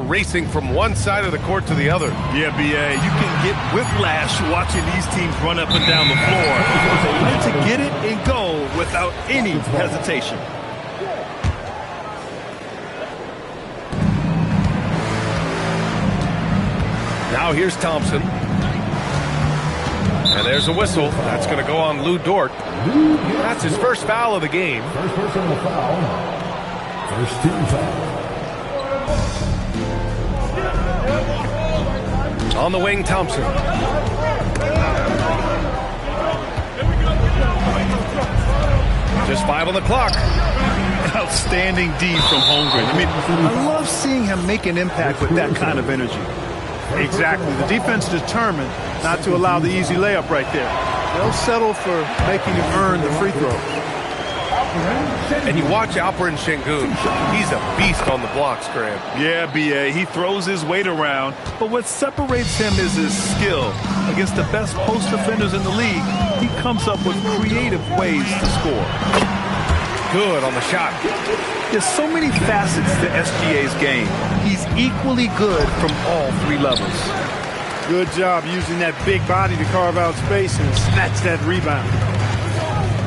racing from one side of the court to the other. Yeah, B.A., you can get whiplash watching these teams run up and down the floor. They like to get it and go without any hesitation. Now here's Thompson. And there's a whistle. That's going to go on Lou Dort. That's his first foul of the game. First personal foul. First team foul. On the wing, Thompson. Just 5 on the clock. Outstanding D from Holmgren. I mean, I love seeing him make an impact with that kind of energy. Exactly. The defense determined not to allow the easy layup right there. They'll settle for making him earn the free throw. And you watch Alperen Sengun. He's a beast on the blocks, Graham. Yeah, B.A., he throws his weight around, but what separates him is his skill. Against the best post defenders in the league, he comes up with creative ways to score. Good on the shot. There's so many facets to SGA's game. He's equally good from all 3 levels. Good job using that big body to carve out space and snatch that rebound.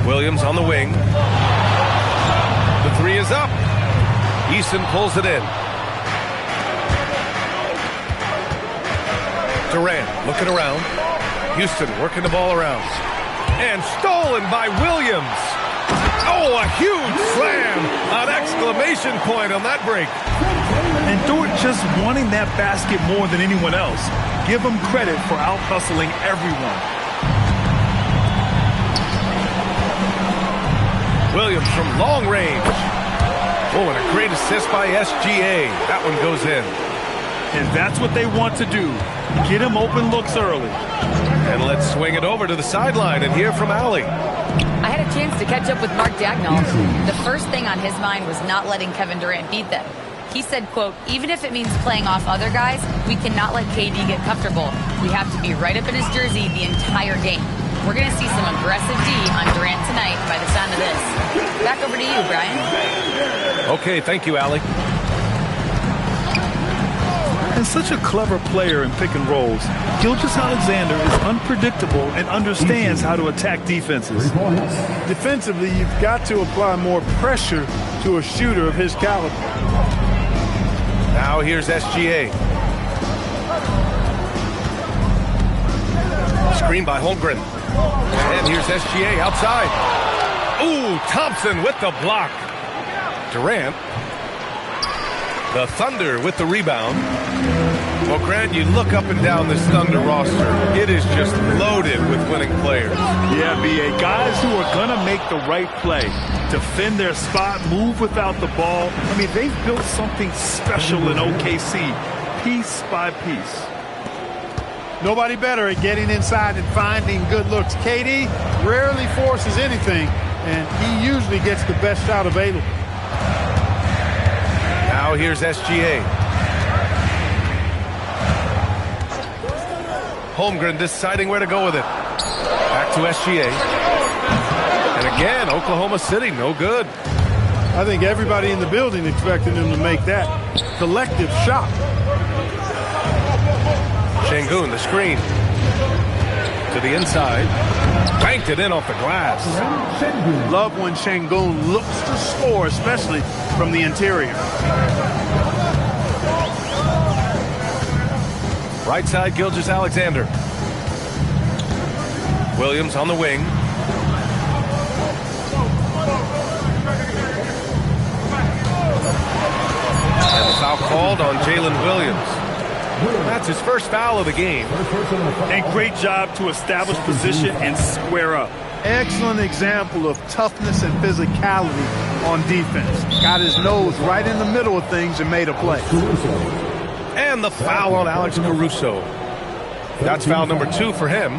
Williams on the wing. The 3 is up. Eason pulls it in. Durant looking around. Houston working the ball around. And stolen by Williams. Oh, a huge slam. An exclamation point on that break. And Dort just wanting that basket more than anyone else. Give him credit for out-hustling everyone. Williams from long range. Oh, and a great assist by SGA. That one goes in. And that's what they want to do. Get him open looks early. And let's swing it over to the sideline and hear from Allie. I had a chance to catch up with Mark Dagnall. The first thing on his mind was not letting Kevin Durant beat them. He said, quote, even if it means playing off other guys, we cannot let KD get comfortable. We have to be right up in his jersey the entire game. We're going to see some aggressive D on Durant tonight by the sound of this. Back over to you, Brian. Okay, thank you, Allie. And such a clever player in pick and rolls, Gilgeous-Alexander is unpredictable and understands how to attack defenses. Defensively, you've got to apply more pressure to a shooter of his caliber. Now here's SGA. Screen by Holmgren. And here's SGA outside. Ooh, Thompson with the block. Durant. The Thunder with the rebound. Well, Grant, you look up and down this Thunder roster. It is just loaded with winning players. Yeah, B.A. Guys who are going to make the right play. Defend their spot, move without the ball. I mean, they've built something special in OKC, piece by piece. Nobody better at getting inside and finding good looks. KD rarely forces anything, and he usually gets the best shot available. Now here's SGA. Holmgren deciding where to go with it. Back to SGA. And again, Oklahoma City, no good. I think everybody in the building expected him to make that collective shot. Sengun, the screen. To the inside. Banked it in off the glass. Love when Sengun looks to score, especially from the interior. Right side, Gilgeous-Alexander. Williams on the wing. And the foul called on Jalen Williams. That's his first foul of the game. And great job to establish position and square up. Excellent example of toughness and physicality on defense. Got his nose right in the middle of things and made a play. And the foul on Alex Caruso. That's foul number 2 for him.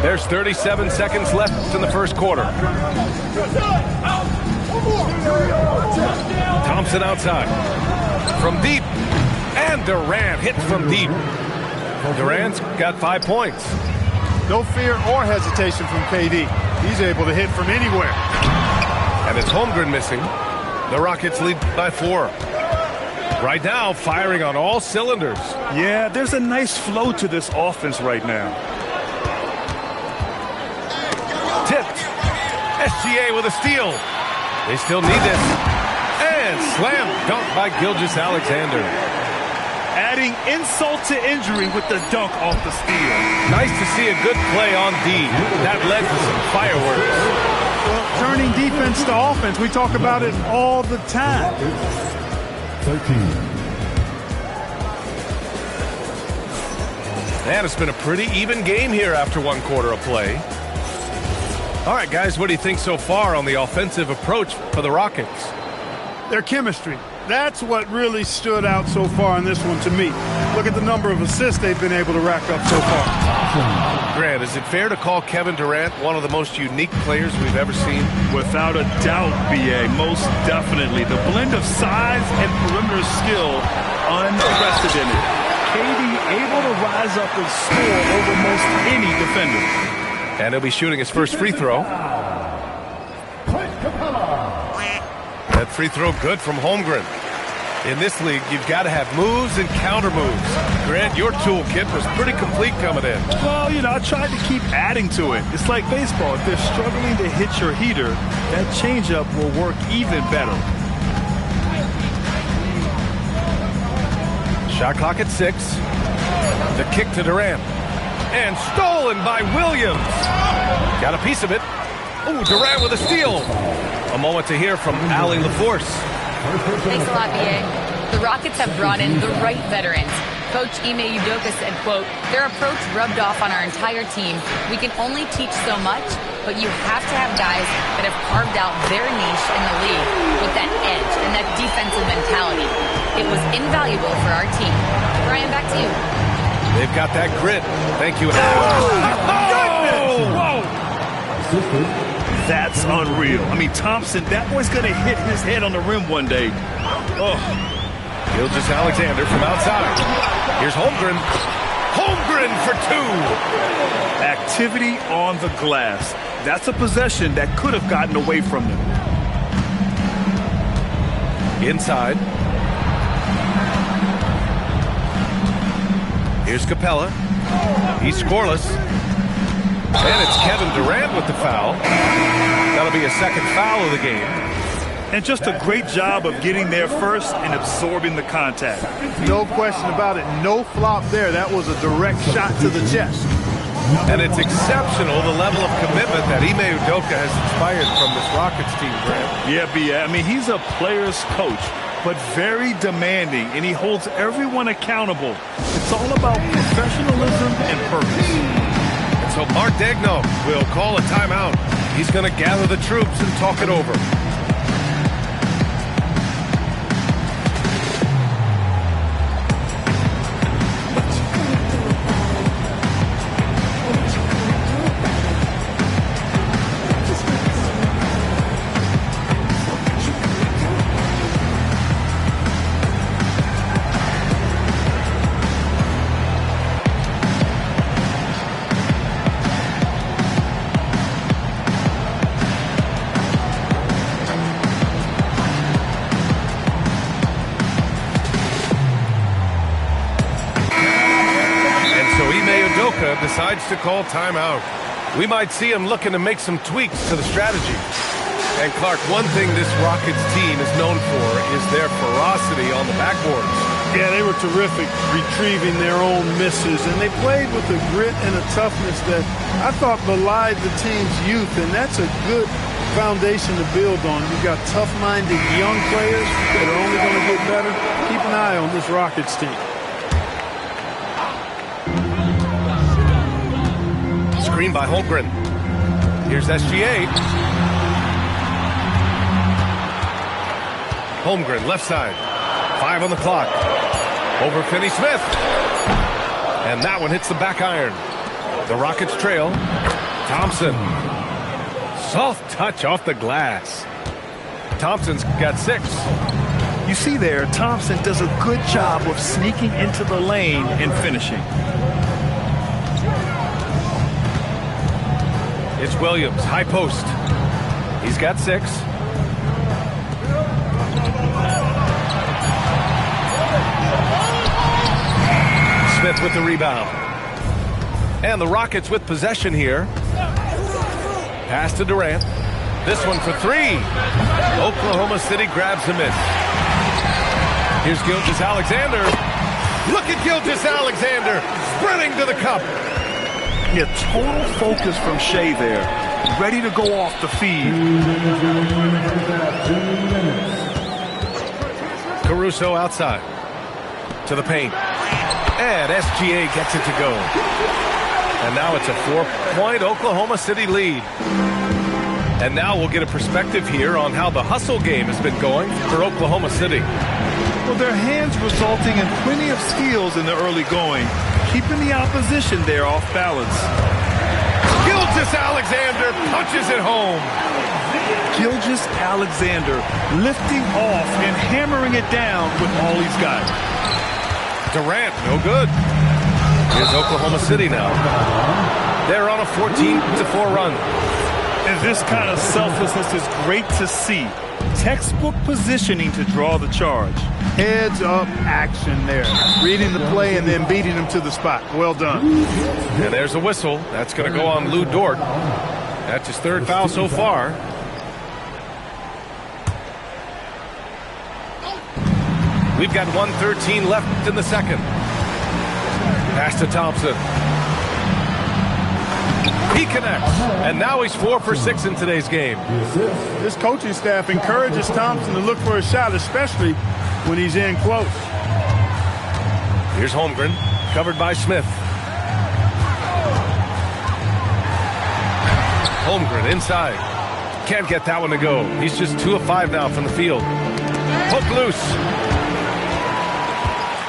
There's 37 seconds left in the first quarter. Thompson outside. From deep. And Durant hits from deep. Durant's got 5 points. No fear or hesitation from KD. He's able to hit from anywhere. And it's Holmgren missing. The Rockets lead by 4. Right now, firing on all cylinders. Yeah, there's a nice flow to this offense right now. Tipped. SGA with a steal. They still need this. And slam dunk by Gilgeous-Alexander. Adding insult to injury with the dunk off the steal. Nice to see a good play on D. That led to some fireworks. Well, turning defense to offense, we talk about it all the time. 13. And it's been a pretty even game here after 1 quarter of play. All right, guys, what do you think so far on the offensive approach for the Rockets? Their chemistry. That's what really stood out so far in this one to me. Look at the number of assists they've been able to rack up so far. Grant, is it fair to call Kevin Durant one of the most unique players we've ever seen? Without a doubt, B.A., most definitely. The blend of size and perimeter skill, unprecedented. KD able to rise up and score over most any defender. And he'll be shooting his first free throw. That free throw good from Holmgren. In this league, you've got to have moves and counter moves. Grant, your toolkit was pretty complete coming in. Well, you know, I tried to keep adding to it. It's like baseball. If they're struggling to hit your heater, that changeup will work even better. Shot clock at 6. The kick to Durant. And stolen by Williams. Got a piece of it. Ooh, Durant with a steal. A moment to hear from Allie LaForce. Thanks a lot, B.A. The Rockets have brought in the right veterans. Coach Ime Udoka said, quote, their approach rubbed off on our entire team. We can only teach so much, but you have to have guys that have carved out their niche in the league with that edge and that defensive mentality. It was invaluable for our team. Brian, back to you. They've got that grit. Thank you. Whoa! That's unreal. I mean, Thompson, that boy's going to hit his head on the rim one day. Oh. Gilgeous-Alexander from outside. Here's Holmgren. Holmgren for 2. Activity on the glass. That's a possession that could have gotten away from them. Inside. Here's Capella. He's scoreless. And it's Kevin Durant with the foul. That'll be a second foul of the game. And just a great job of getting there first and absorbing the contact. No question about it. No flop there. That was a direct shot to the chest. And it's exceptional, the level of commitment that Ime Udoka has inspired from this Rockets team, Grant. Yeah, B.A. I mean, he's a player's coach, but very demanding, and he holds everyone accountable. It's all about professionalism and purpose. And so Mark Daigneault will call a timeout. He's going to gather the troops and talk it over. Decides to call timeout. We might see him looking to make some tweaks to the strategy. And Clark, one thing this Rockets team is known for is their ferocity on the backboards. Yeah, they were terrific retrieving their own misses, and they played with a grit and a toughness that I thought belied the team's youth, and that's a good foundation to build on. You've got tough-minded young players that are only going to get better. Keep an eye on this Rockets team. Screen by Holmgren. Here's SGA. Holmgren, left side. 5 on the clock. Over Finney-Smith. And that one hits the back iron. The Rockets trail. Thompson. Soft touch off the glass. Thompson's got 6. You see there, Thompson does a good job of sneaking into the lane and finishing. It's Williams, high post. He's got 6. with the rebound. And the Rockets with possession here. Pass to Durant. This one for three. Oklahoma City grabs a miss. Here's Gilgeous-Alexander. Look at Gilgeous-Alexander sprinting to the cup. Yeah, total focus from Shea there. Ready to go off the feed. Caruso outside. To the paint. And SGA gets it to go. And now it's a 4-point Oklahoma City lead. And now we'll get a perspective here on how the hustle game has been going for Oklahoma City. Well, their hands resulting in plenty of steals in the early going, keeping the opposition there off balance. Gilgeous-Alexander punches it home. Gilgeous-Alexander lifting off and hammering it down with all he's got. Durant, no good. Here's Oklahoma City now. They're on a 14-4 run. And this kind of selflessness is great to see. Textbook positioning to draw the charge. Heads up action there. Reading the play and then beating them to the spot. Well done. And there's a whistle. That's going to go on Lou Dort. That's his third foul so far. We've got 1:13 left in the second. Pass to Thompson. He connects, and now he's 4 for 6 in today's game. This coaching staff encourages Thompson to look for a shot, especially when he's in close. Here's Holmgren, covered by Smith. Holmgren inside. Can't get that one to go. He's just 2 of 5 now from the field. Hook loose.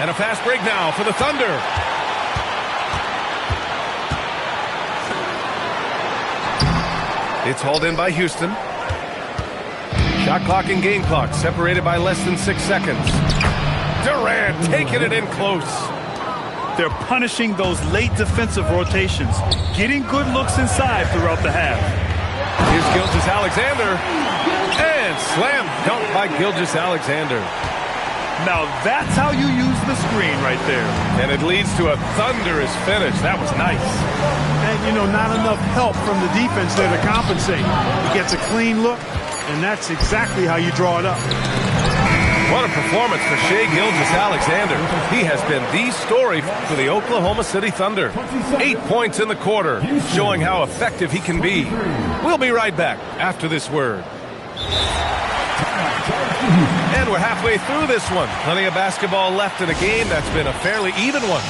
And a fast break now for the Thunder. It's hauled in by Houston. Shot clock and game clock separated by less than 6 seconds. Durant taking it in close. They're punishing those late defensive rotations, getting good looks inside throughout the half. Here's Gilgeous-Alexander. And slam dunk by Gilgeous-Alexander. Now that's how you use the screen right there. And it leads to a thunderous finish. That was nice. And, you know, not enough help from the defense there to compensate. He gets a clean look, and that's exactly how you draw it up. What a performance for Shai Gilgeous-Alexander. He has been the story for the Oklahoma City Thunder. 8 points in the quarter, showing how effective he can be. We'll be right back after this word. And we're halfway through this one. Plenty of basketball left in a game that's been a fairly even one.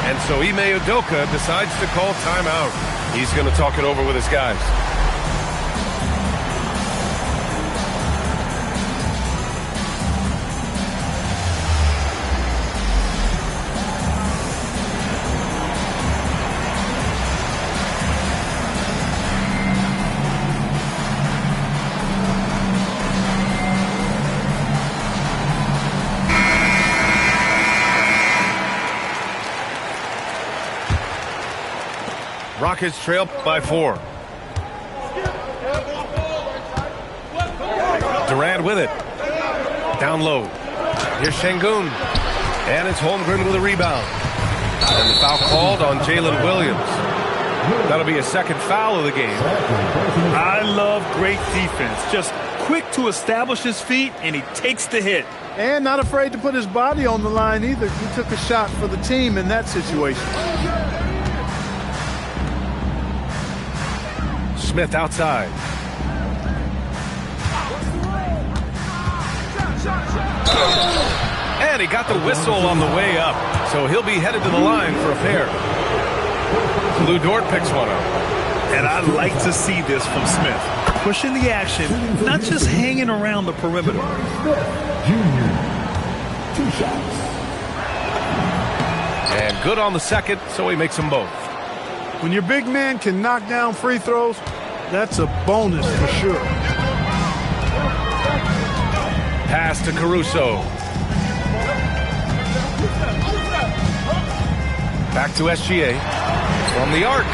And so Ime Udoka decides to call timeout. He's going to talk it over with his guys. Rockets trail by 4. Durant with it. Down low. Here's Şengün. And it's Holmgren with a rebound. And the foul called on Jalen Williams. That'll be a second foul of the game. I love great defense. Just quick to establish his feet, and he takes the hit. And not afraid to put his body on the line either. He took a shot for the team in that situation. Smith outside. And he got the whistle on the way up, so he'll be headed to the line for a pair. Lou Dort picks one up. And I like to see this from Smith. Pushing the action, not just hanging around the perimeter. Junior, 2 shots. And good on the second, so he makes them both. When your big man can knock down free throws, that's a bonus for sure. Pass to Caruso. Back to SGA. From the arc.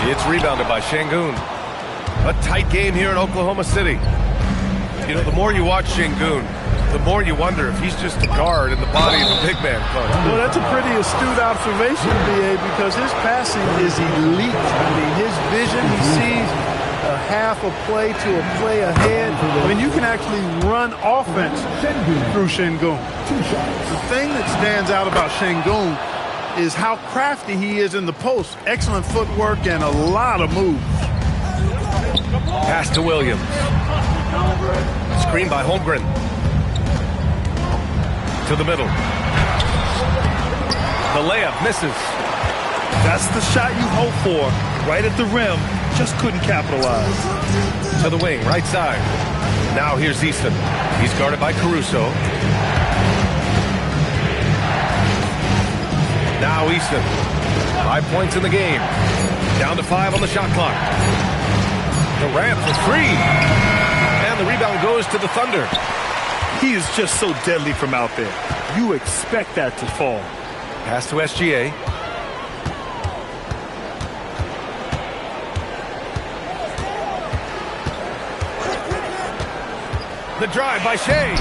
It's rebounded by Şengün. A tight game here in Oklahoma City. You know, the more you watch Şengün, the more you wonder if he's just a guard in the body of a big man, Coach. Well, that's a pretty astute observation, B.A., because his passing is elite. I mean, his vision, he sees a half a play to a play ahead. I mean, you can actually run offense through Şengün. The thing that stands out about Şengün is how crafty he is in the post. Excellent footwork and a lot of moves. Pass to Williams. Screen by Holmgren. To the middle. The layup misses. That's the shot you hope for. Right at the rim. Just couldn't capitalize. To the wing, right side. Now here's Easton. He's guarded by Caruso. Now Easton. 5 points in the game. Down to 5 on the shot clock. Durant for 3. And the rebound goes to the Thunder. He is just so deadly from out there. You expect that to fall. Pass to SGA. The drive by Shea.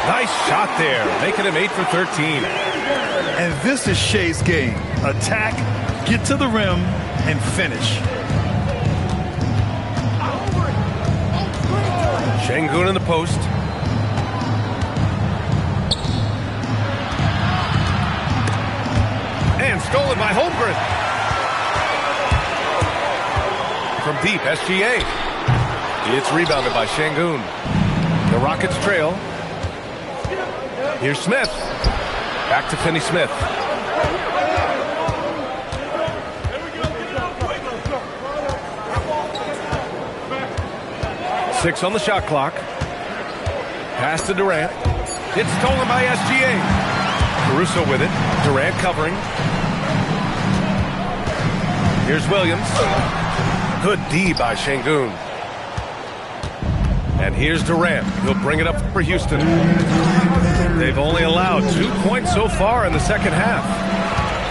Nice shot there, making him 8 for 13. And this is Shea's game. Attack, get to the rim, and finish. Şengün in the post. And stolen by Holmgren. From deep, SGA. It's rebounded by Şengün. The Rockets trail. Here's Smith. Back to Finney Smith. Six on the shot clock. Pass to Durant. It's stolen by SGA. Caruso with it. Durant covering. Here's Williams. Good D by Şengün. And here's Durant. He'll bring it up for Houston. They've only allowed 2 points so far in the second half.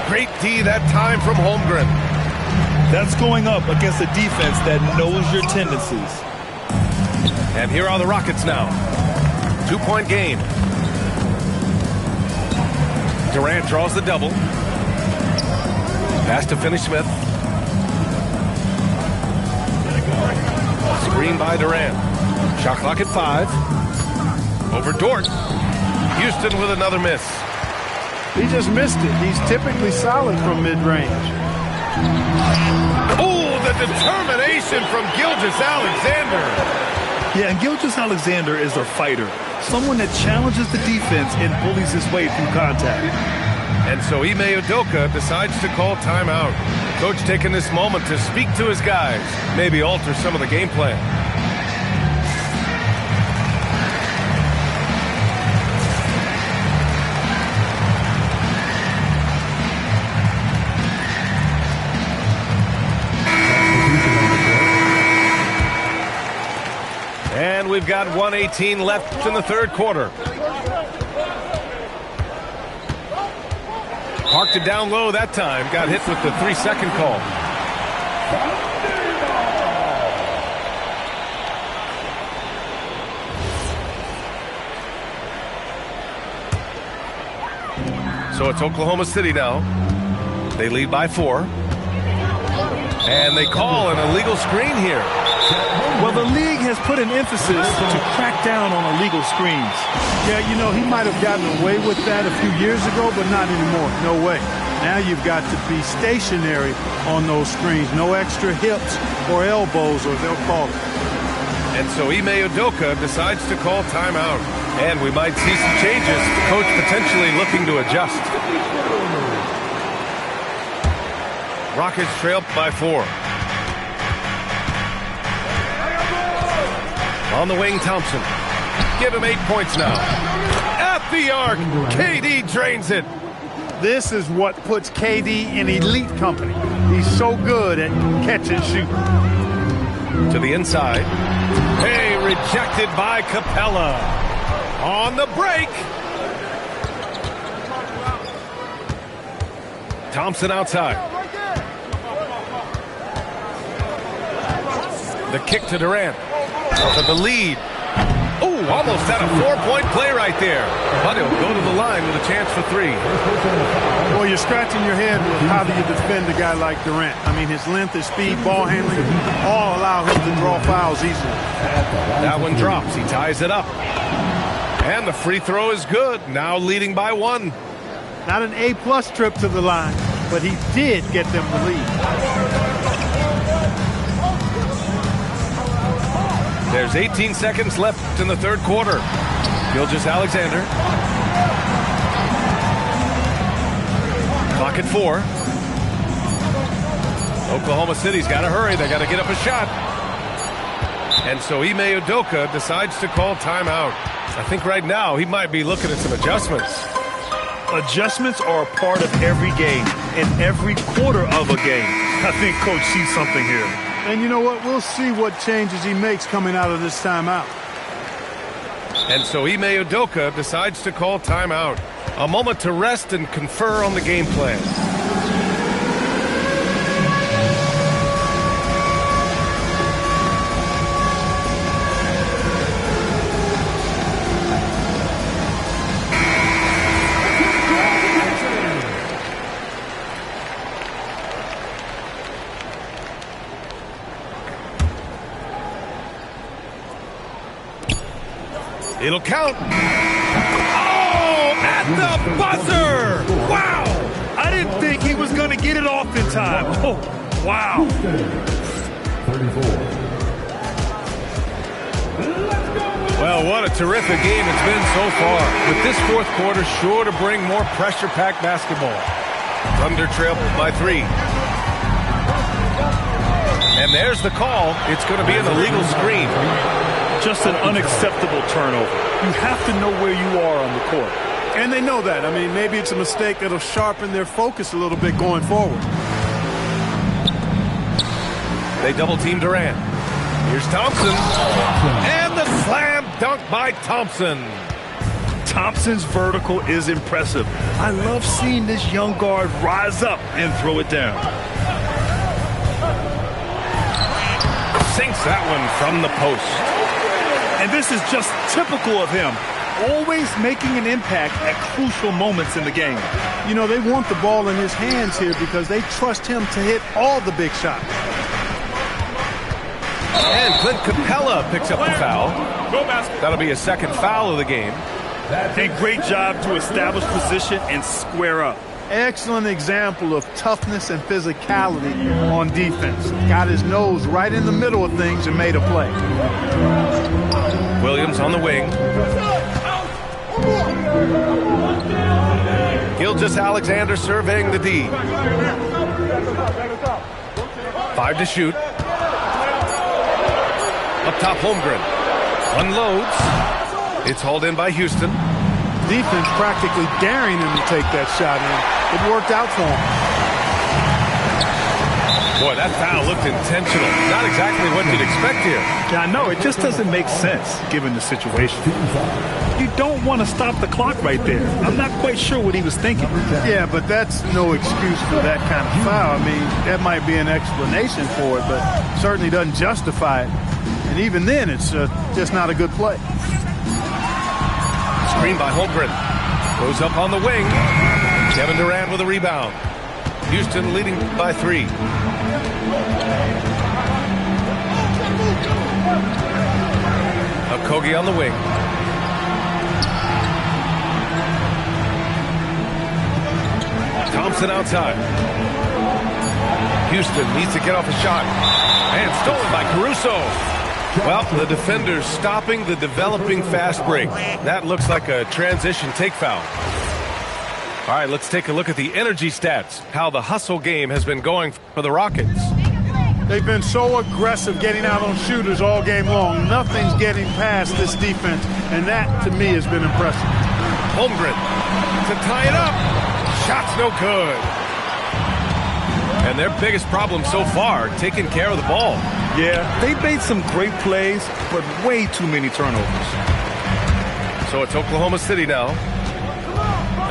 Great D that time from Holmgren. That's going up against a defense that knows your tendencies. And here are the Rockets now. 2-point game. Durant draws the double. Pass to Finney Smith. Screen by Durant. Shot clock at 5. Over Dort. Houston with another miss. He just missed it. He's typically solid from mid-range. Oh, the determination from Gilgeous-Alexander. Yeah, and Gilgeous-Alexander is a fighter. Someone that challenges the defense and bullies his way through contact. And so Ime Udoka decides to call timeout. Coach taking this moment to speak to his guys, maybe alter some of the game plan. And we've got 1:18 left in the third quarter. Parked it down low that time. Got hit with the 3-second call. So it's Oklahoma City now. They lead by 4. And they call an illegal screen here. Well, the league has put an emphasis to crack down on illegal screens. Yeah, you know, he might have gotten away with that a few years ago, but not anymore. No way. Now you've got to be stationary on those screens. No extra hips or elbows, or they'll call it. And so Ime Udoka decides to call timeout. And we might see some changes. The coach potentially looking to adjust. Rockets trail by 4. On the wing, Thompson. Give him 8 points now. At the arc, KD drains it. This is what puts KD in elite company. He's so good at catch and shoot. To the inside. Hey, rejected by Capella. On the break. Thompson outside. The kick to Durant. For the lead. Ooh, almost had a 4-point play right there. But he'll go to the line with a chance for 3. Well, you're scratching your head with how do you defend a guy like Durant. I mean, his length, his speed, ball handling, all allow him to draw fouls easily. That one drops. He ties it up. And the free throw is good. Now leading by 1. Not an A-plus trip to the line, but he did get them the lead. There's 18 seconds left in the third quarter. Gilgeous-Alexander. Clock at 4. Oklahoma City's got to hurry. They got to get up a shot. And so Ime Udoka decides to call timeout. I think right now he might be looking at some adjustments. Adjustments are a part of every game and every quarter of a game. I think Coach sees something here. And you know what? We'll see what changes he makes coming out of this timeout. And so Ime Udoka decides to call timeout. A moment to rest and confer on the game plan. It'll count. Oh, at the buzzer! Wow! I didn't think he was going to get it off in time. Oh, wow. 34. Well, what a terrific game it's been so far. With this fourth quarter sure to bring more pressure-packed basketball. Thunder trail by 3. And there's the call. It's going to be an illegal screen. Just an unacceptable turnover. You have to know where you are on the court. And they know that. I mean, maybe it's a mistake that'll sharpen their focus a little bit going forward. They double-team Durant. Here's Thompson. And the slam dunk by Thompson. Thompson's vertical is impressive. I love seeing this young guard rise up and throw it down. Sinks that one from the post. And this is just typical of him. Always making an impact at crucial moments in the game. You know, they want the ball in his hands here because they trust him to hit all the big shots. And Clint Capella picks up the foul. That'll be a second foul of the game. A great job to establish position and square up. Excellent example of toughness and physicality on defense. Got his nose right in the middle of things and made a play. Williams on the wing. Gilgeous-Alexander surveying the D. 5 to shoot. Up top, Holmgren. Unloads. It's hauled in by Houston. Defense practically daring him to take that shot, and it worked out for him. Boy, that foul looked intentional. Not exactly what you'd expect here. Yeah, I know. It just doesn't make sense given the situation. You don't want to stop the clock right there. I'm not quite sure what he was thinking. Yeah, but that's no excuse for that kind of foul. I mean, that might be an explanation for it, but certainly doesn't justify it. And even then, it's just not a good play. Screen by Holmgren. Goes up on the wing. Kevin Durant with a rebound. Houston leading by 3. Okogie on the wing. Thompson outside. Houston needs to get off a shot. And stolen by Caruso. Well, the defenders stopping the developing fast break. That looks like a transition take foul. All right, let's take a look at the energy stats, how the hustle game has been going for the Rockets. They've been so aggressive getting out on shooters all game long. Nothing's getting past this defense, and that, to me, has been impressive. Holmgren to tie it up. Shot's no good. And their biggest problem so far, taking care of the ball. Yeah, they've made some great plays, but way too many turnovers. So it's Oklahoma City now.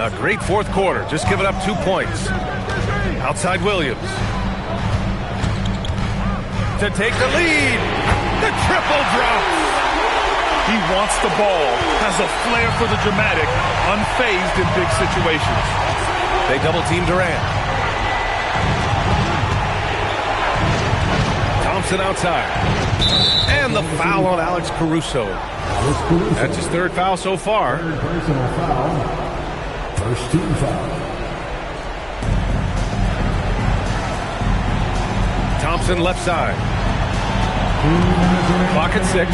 A great fourth quarter, just giving up 2 points. Outside Williams. To take the lead. The triple drops. He wants the ball, has a flair for the dramatic, unfazed in big situations. They double-team Durant. Thompson outside. And the foul on Alex Caruso. That's his third foul so far. Third personal foul. First team foul. Thompson left side. Clock at 6.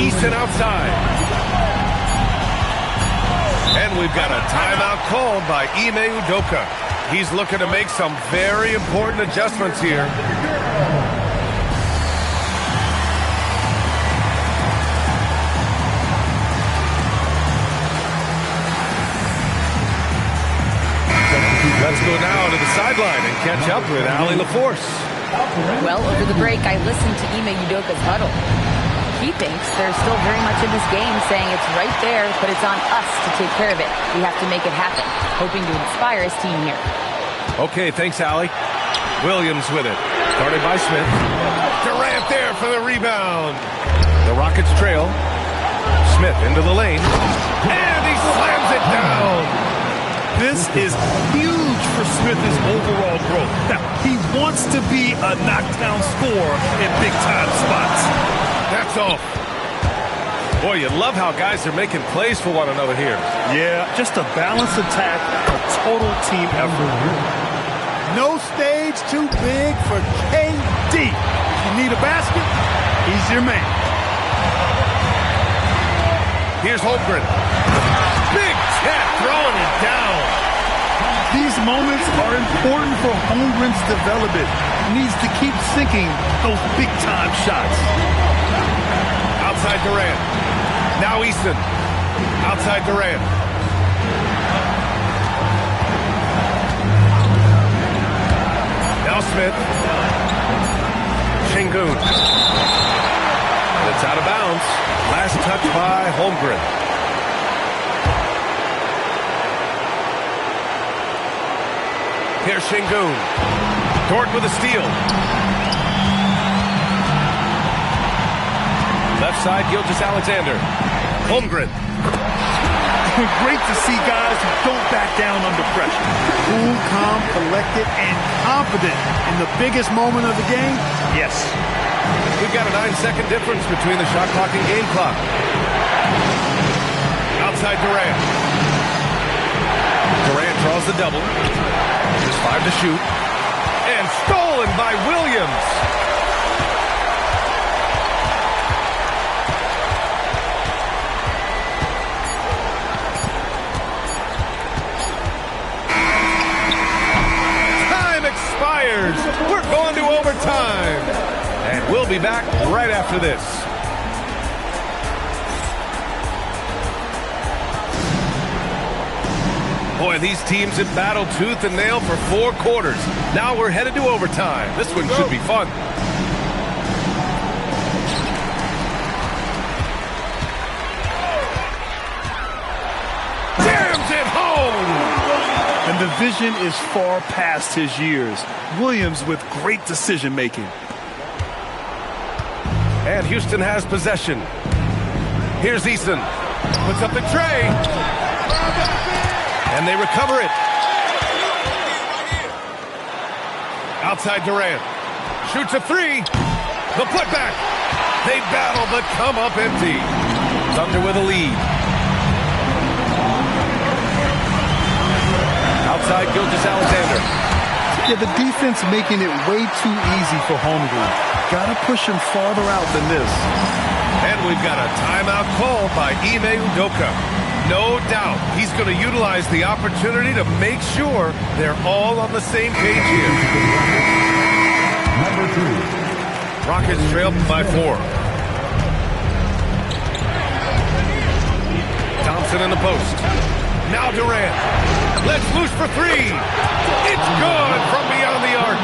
Easton outside. And we've got a timeout called by Ime Udoka. He's looking to make some very important adjustments here. Let's go now to the sideline and catch up with Allie LaForce. Well, over the break, I listened to Ime Udoka's huddle. He thinks they're still very much in this game, saying it's right there, but it's on us to take care of it. We have to make it happen, hoping to inspire his team here. Okay, thanks, Allie. Williams with it. Started by Smith. Durant there for the rebound. The Rockets trail. Smith into the lane. And he slams it down. This is huge for Smith's overall growth. Now, he wants to be a knockdown scorer in big-time spots. That's off. Boy, you love how guys are making plays for one another here. Yeah, just a balanced attack, a total team effort. No stage too big for KD. If you need a basket, he's your man. Here's Holmgren. Big tap, throwing it down. These moments are important for Holmgren's development. He needs to keep sinking those big-time shots. Outside Durant. Now Easton. Outside Durant. Now Smith. Şengün. It's out of bounds. Last touch by Holmgren. Here's Şengün. Dort with a steal. Left side, Gilgeous-Alexander. Holmgren. Great to see guys who don't back down under pressure. Cool, calm, collected, and confident in the biggest moment of the game. Yes. We've got a 9-second difference between the shot clock and game clock. Outside Durant. Durant draws the double. Just 5 to shoot. And stolen by Williams. Time expires. We're going to overtime. And we'll be back right after this. Boy, these teams have battled tooth and nail for 4 quarters. Now we're headed to overtime. This one should be fun. Jams it home! And the vision is far past his years. Williams with great decision-making. And Houston has possession. Here's Easton. Puts up the tray. And they recover it. Outside Durant. Shoots a 3. The putback. They battle but come up empty. Thunder with a lead. Outside Gilgeous-Alexander. Yeah, the defense making it way too easy for Holmgren. Gotta push him farther out than this. And we've got a timeout called by Ime Udoka. No doubt he's going to utilize the opportunity to make sure they're all on the same page here. Number 2. Rockets trail by 4. Thompson in the post. Now Durant. Let's loose for 3. It's good from beyond the arc.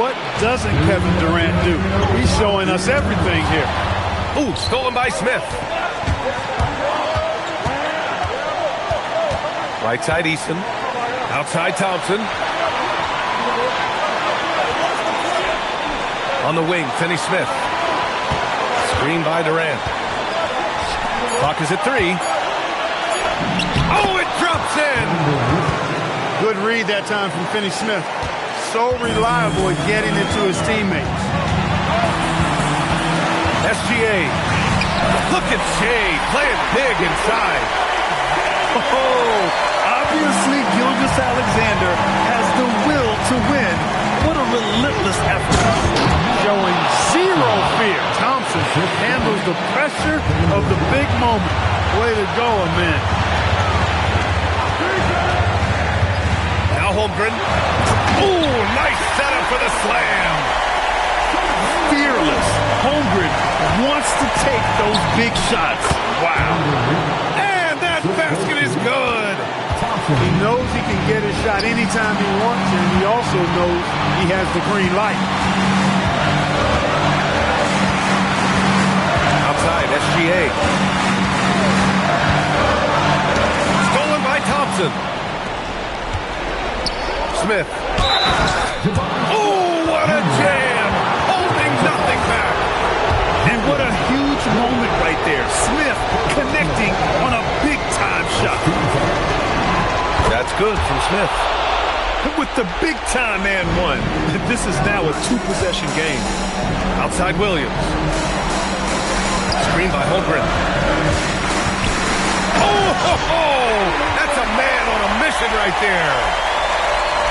What doesn't Kevin Durant do? He's showing us everything here. Ooh, stolen by Smith. Right side Easton. Outside Thompson. On the wing, Finney Smith. Screen by Durant. Clock is at 3. Oh, it drops in. Good read that time from Finney Smith. So reliable at getting into his teammates. SGA. Look at Shea playing big inside. Oh, obviously Gilgeous-Alexander has the will to win. What a relentless effort. Showing zero fear. Thompson handles the pressure of the big moment. Way to go, man. Now Holmgren. Ooh, nice setup for the slam. Fearless. Holmgren wants to take those big shots. Wow. And that basket is good. He knows he can get his shot anytime he wants, and he also knows he has the green light. Outside, SGA. Stolen by Thompson. Smith. Oh, what a jam! Holding nothing back. And what a huge moment right there. Smith connecting on a big-time shot. That's good from Smith. With the big-time and one. This is now a two-possession game. Outside Williams. Screen by Holmgren. Oh, that's a man on a mission right there.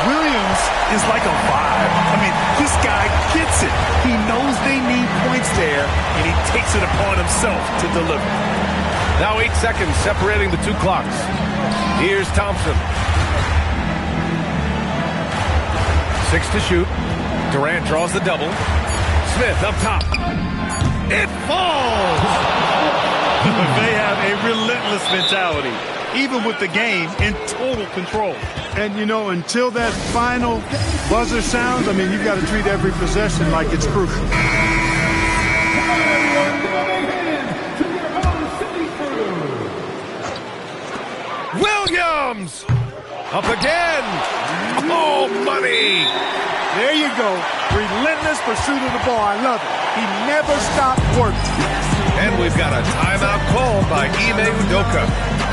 Williams is like a vibe. I mean, this guy gets it. He knows they need points there, and he takes it upon himself to deliver. Now 8 seconds separating the two clocks. Here's Thompson. 6 to shoot. Durant draws the double. Smith up top. It falls! They have a relentless mentality, even with the game in total control. And, you know, until that final buzzer sounds, I mean, you've got to treat every possession like it's crucial. Williams! Up again! Oh, money! There you go. Relentless pursuit of the ball. I love it. He never stopped working. And we've got a timeout called by Ime Udoka.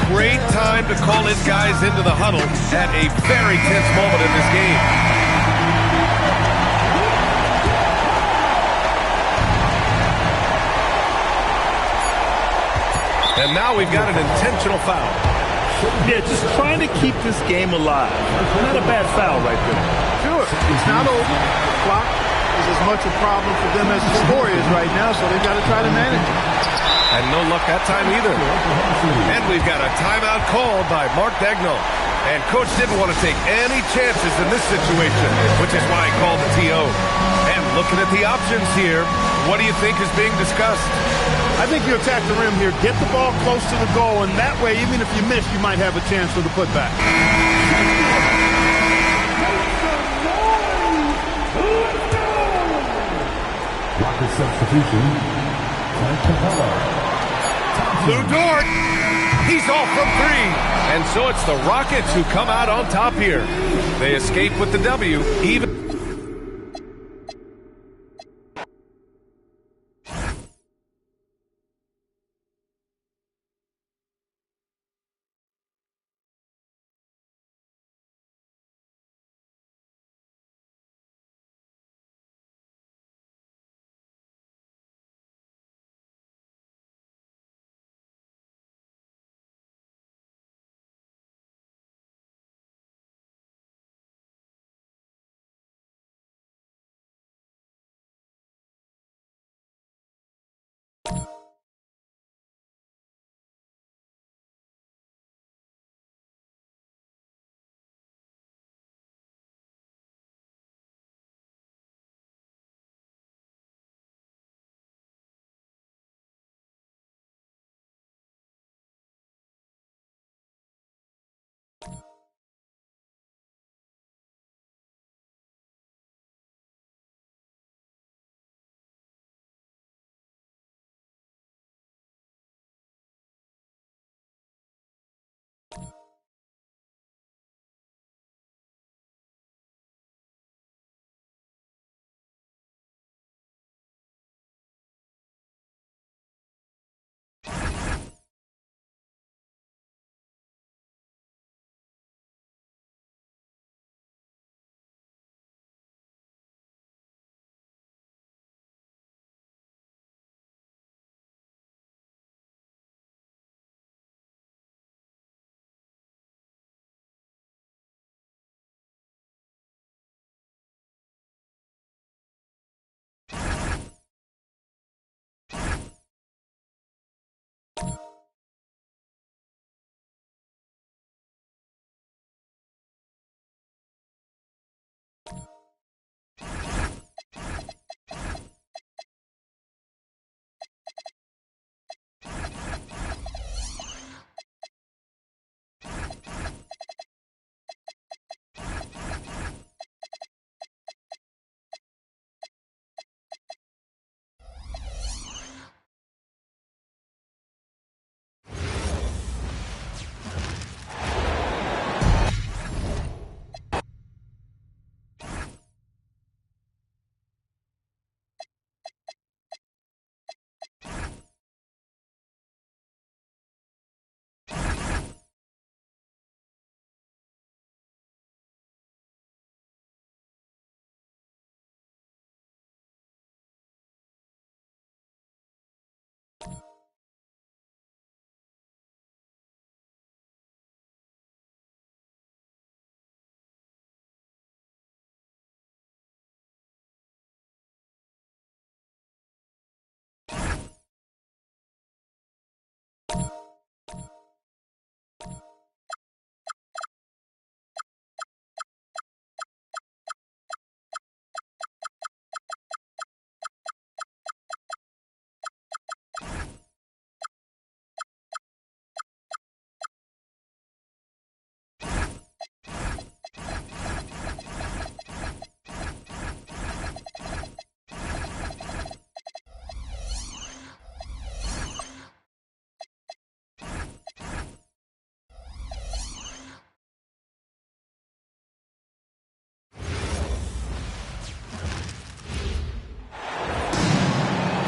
Great time to call his guys into the huddle at a very tense moment in this game. And now we've got an intentional foul. Yeah, just trying to keep this game alive. Not a bad foul right there. Sure. It's not over. The clock is as much a problem for them as the score is right now, so they've got to try to manage it. And no luck that time either. And we've got a timeout called by Mark Daigneault. And Coach didn't want to take any chances in this situation, which is why he called the TO. And looking at the options here, what do you think is being discussed? I think you attack the rim here, get the ball close to the goal, and that way, even if you miss, you might have a chance for the putback. Rocket substitution. Clint Capella. Lou Dort, he's off from 3. And so it's the Rockets who come out on top here. They escape with the W, even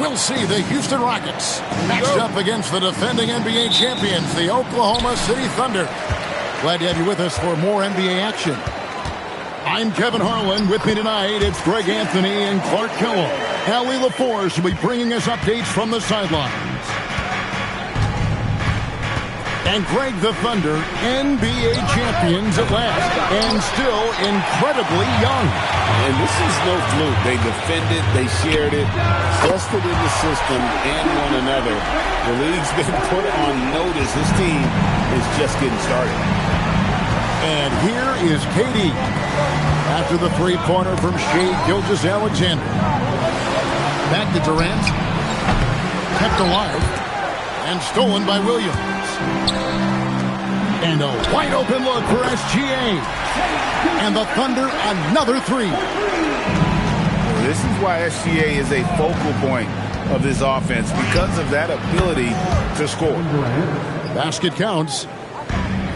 we'll see the Houston Rockets matched up against the defending NBA champions, the Oklahoma City Thunder. Glad to have you with us for more NBA action. I'm Kevin Harlan. With me tonight, it's Greg Anthony and Clark Kellogg. Allie LaForce will be bringing us updates from the sidelines. And Greg, the Thunder, NBA champions at last, and still incredibly young. And this is no fluke. They defended, they shared it, trusted in the system and one another. The league's been put on notice. This team is just getting started. And here is KD after the three-pointer from Shai Gilgeous-Alexander. Back to Durant. Kept alive and stolen by Williams. And a wide-open look for SGA. And the Thunder, another three. This is why SGA is a focal point of this offense, because of that ability to score. Basket counts.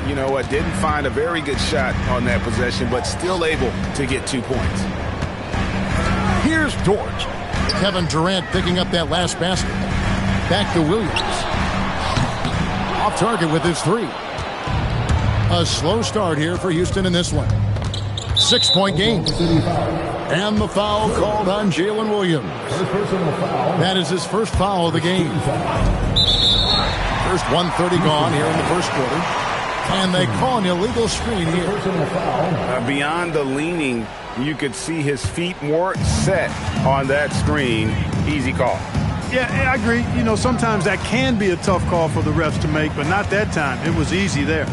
You know what? Didn't find a very good shot on that possession, but still able to get 2 points. Here's Dort. Kevin Durant picking up that last basket. Back to Williams. Off target with his three. A slow start here for Houston in this one. 6-point game. And the foul called on Jalen Williams. That is his first foul of the game. First 1:30 gone here in the first quarter. And they call an illegal screen here. Beyond the leaning, you could see his feet weren't set on that screen. Easy call. Yeah, I agree. You know, sometimes that can be a tough call for the refs to make, but not that time. It was easy there.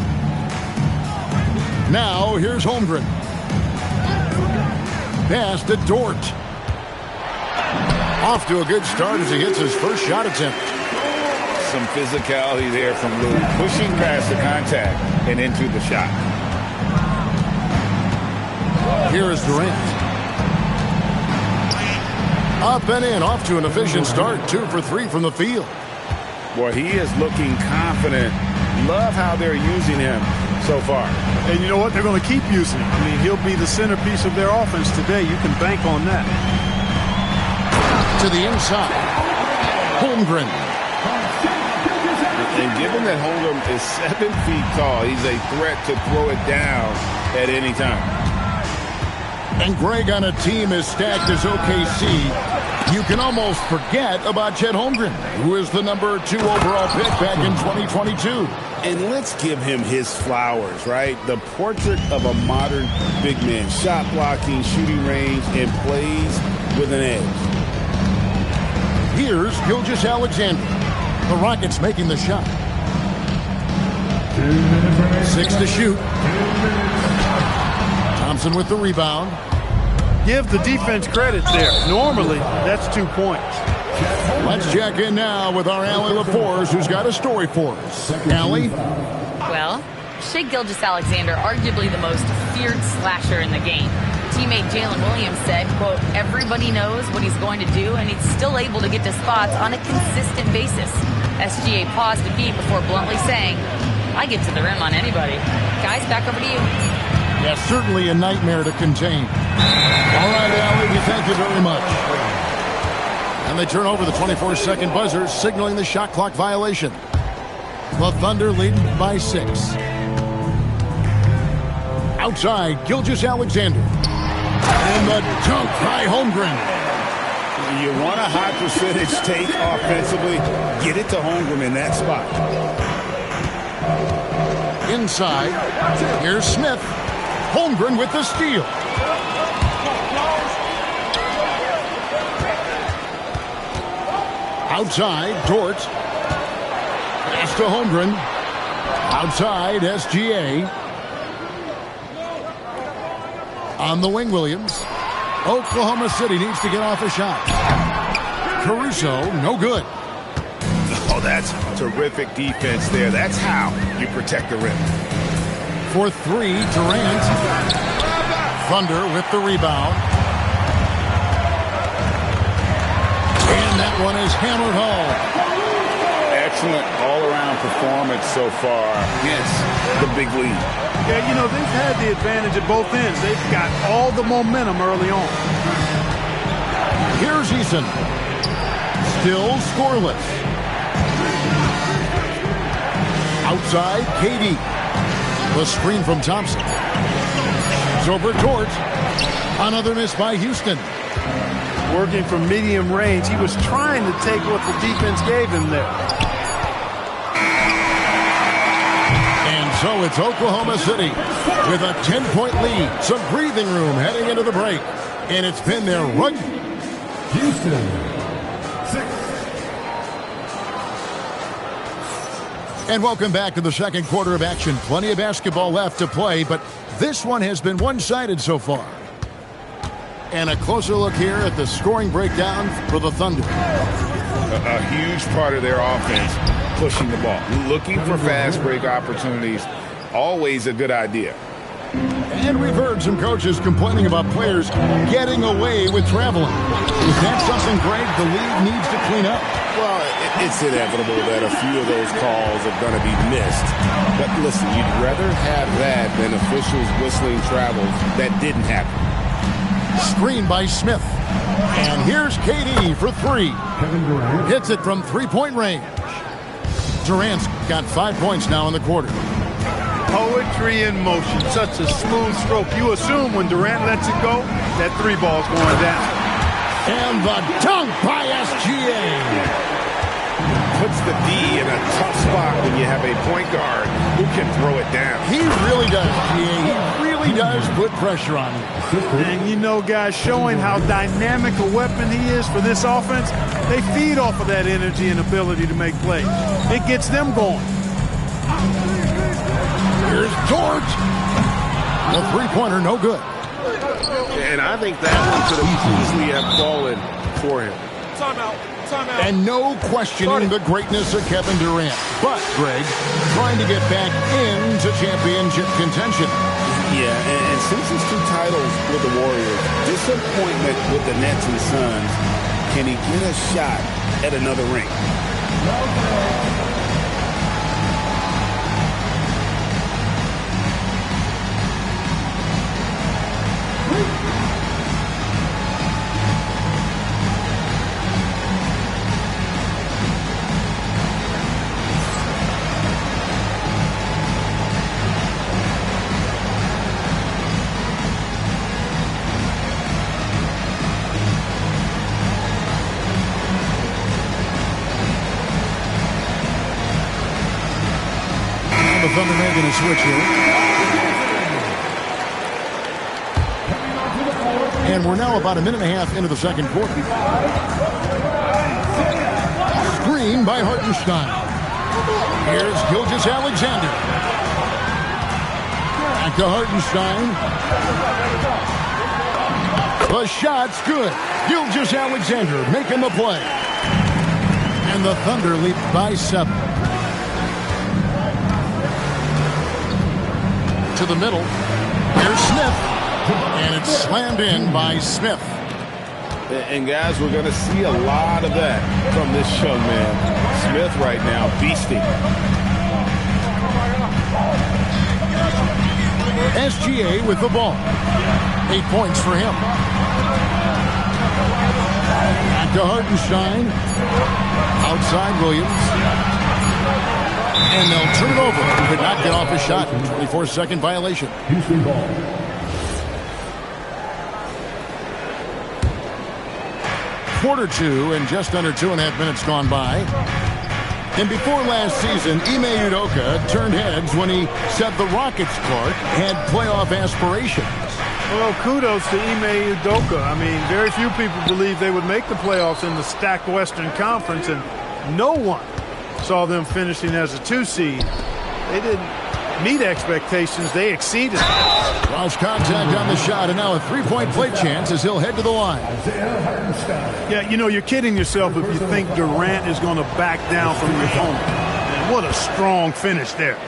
Now, here's Holmgren. Pass to Dort. Off to a good start as he hits his first shot attempt. Some physicality there from Lou, pushing past the contact and into the shot. Here is Durant. Up and in, off to an efficient start. 2 for 3 from the field. Boy, he is looking confident. Love how they're using him so far. And you know what? They're going to keep using him. I mean, he'll be the centerpiece of their offense today. You can bank on that. To the inside. Holmgren. And given that Holmgren is 7 feet tall, he's a threat to throw it down at any time. And Greg, on a team as stacked as OKC, you can almost forget about Chet Holmgren, who is the number 2 overall pick back in 2022. And let's give him his flowers, right? The portrait of a modern big man. Shot blocking, shooting range, and plays with an edge. Here's Gilgeous-Alexander. The Rockets making the shot. 6 to shoot. Thompson with the rebound. Give the defense credit there. Normally, that's 2 points. Let's check in now with our Allie LaForce, who's got a story for us. Allie? Well, Shai Gilgeous-Alexander, arguably the most feared slasher in the game. Teammate Jalen Williams said, quote, everybody knows what he's going to do, and he's still able to get to spots on a consistent basis. SGA paused a beat before bluntly saying, I get to the rim on anybody. Guys, back over to you. Yeah, certainly a nightmare to contain. All right, Allie, we thank you very much. And they turn over the 24-second buzzer, signaling the shot clock violation. The Thunder lead by 6. Outside, Gilgeous-Alexander. And the dunk by Holmgren. You want a high percentage take offensively, get it to Holmgren in that spot. Inside, here's Smith. Holmgren with the steal. Outside, Dort. Pass to Holmgren. Outside, SGA. On the wing, Williams. Oklahoma City needs to get off a shot. Caruso, no good. Oh, that's terrific defense there. That's how you protect the rim. For 3, Durant. Thunder with the rebound. And that one is hammered home. Excellent all-around performance so far against the big lead. Yeah, you know, they've had the advantage at both ends. They've got all the momentum early on. Here's Eason. Still scoreless. Outside, KD. The screen from Thompson. It's over Dort. Another miss by Houston. Working from medium range, he was trying to take what the defense gave him there. And so it's Oklahoma City with a 10-point lead. Some breathing room heading into the break. And it's been their run. Houston, 6. And welcome back to the second quarter of action. Plenty of basketball left to play, but this one has been one-sided so far. And a closer look here at the scoring breakdown for the Thunder. A huge part of their offense, pushing the ball. Looking for fast break opportunities, always a good idea. And we've heard some coaches complaining about players getting away with traveling. Is that something, Greg, the league needs to clean up? Well, it's inevitable that a few of those calls are going to be missed. But listen, you'd rather have that than officials whistling travels that didn't happen. Screen by Smith. And here's KD for three. Kevin Durant. Hits it from three-point range. Durant's got 5 points now in the quarter. Poetry in motion. Such a smooth stroke. You assume when Durant lets it go, that three ball's going down. And the dunk by SGA. Puts the D in a tough spot when you have a point guard who can throw it down. He really does, GA. He really does put pressure on him. And you know, guys, showing how dynamic a weapon he is for this offense, they feed off of that energy and ability to make plays. It gets them going. Here's George. The three-pointer, no good. And I think that one could have easily have fallen for him. Timeout. And no questioning the greatness of Kevin Durant. But, Greg, trying to get back into championship contention. Yeah, and since his 2 titles with the Warriors, disappointment with the Nets and Suns, can he get a shot at another ring? The Thunder making a switch here. And we're now about a minute and a half into the second quarter. Screen by Hartenstein. Here's Gilgeous-Alexander. Back to Hartenstein. The shot's good. Gilgeous-Alexander making the play. And the Thunder lead by 7. To the middle. Here's Smith. And it's slammed in by Smith. And guys, we're going to see a lot of that from this young man. Smith right now feasting. SGA with the ball. 8 points for him. Back to Hartenstein. Outside Williams. And they'll turn it over. Could not get off a shot. 24-second violation. Houston ball. Quarter 2 and just under 2.5 minutes gone by. And before last season, Ime Udoka turned heads when he said the Rockets, Clark, had playoff aspirations. Well, kudos to Ime Udoka. I mean, very few people believe they would make the playoffs in the stacked Western Conference, and no one saw them finishing as a 2 seed. They didn't meet expectations. They exceeded. Cross contact on the shot, and now a three-point play chance as he'll head to the line. Yeah, you know, you're kidding yourself if you think Durant is going to back down from the opponent. And what a strong finish there.